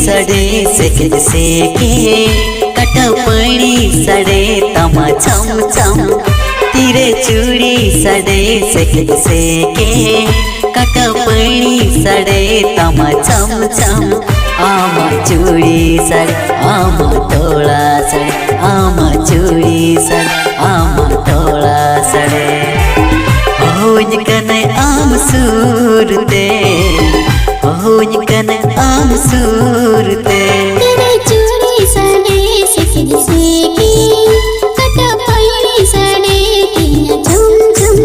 सड़े सेके सेके कटपणी सड़े तमा छम छम तेरे चूड़ी सड़े सेके सेके कटपणी सड़े तमा छम छम आमा चूड़ी सड़े आमा तोड़ा सड़े आमा चूड़ी सड़े आमा तोड़ा सड़े होज कने आम सूरते होज कने आम सूरते तेरे चूड़ी सड़े सेके सेके कटपणी सड़े तिया झुम झुम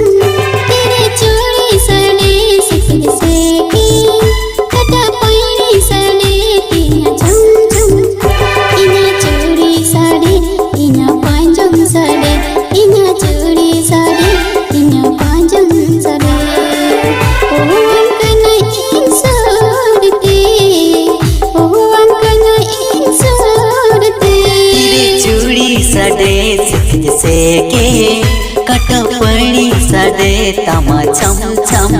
तेरे चूड़ी सड़े सेके सेके कटपणी सड़े तिया झुम झुम इना चूड़ी सड़े इना पांजम सड़े इना चूड़ी सड़े इना पांजम सड़े ओ अंकना इन सोड़ते ओ अंकना इन सोड़ते तेरे चूड़ी सड़े सेके सेके कटपणी सड़े तमा छम छम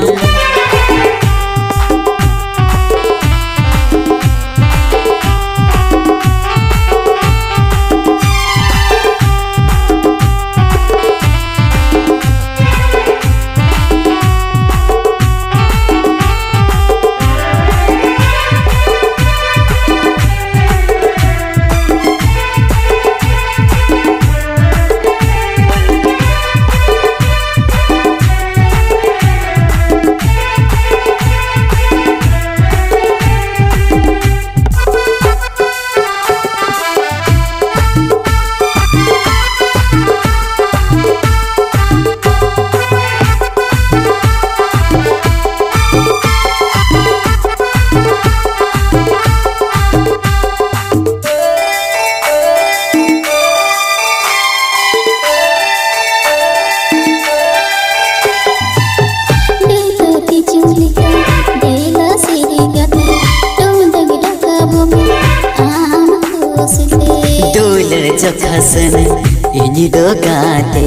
जो खसन इनी दो गाते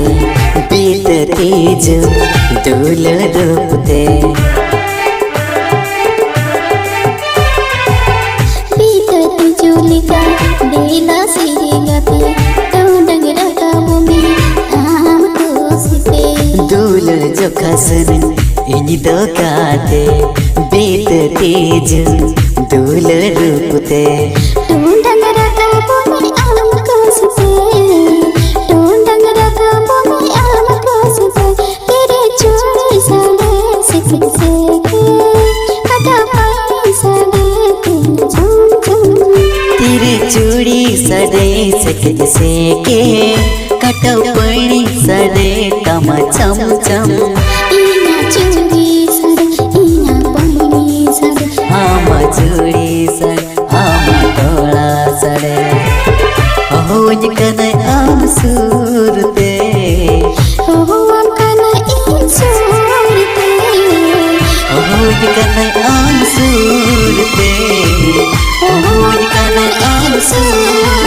बीतते जो दूल रूपते बीतते चूलिका बेला सिरे गाते तो डगरा का भूमि आम कोसते दूल जो खसन इनी दो गाते बीतते जो दूल रूपते डगरा का भूमि आम कोसते डगरा का भूमि आम कोसते तेरे चूड़ी सड़े सेके सेके कटपणी सड़े तिया झुम झुम तेरे चूड़ी सड़े सेके सेके कटपणी सड़े तमा छम छम इना चूड़ी सड़े इना पणी सड़े आमा चूड़ी सड़े आमा तोड़ा सड़े होज कने आम सूरते ओ अंकना इन सोड़ते होज कने आम सूरते होज कने आम सूरते।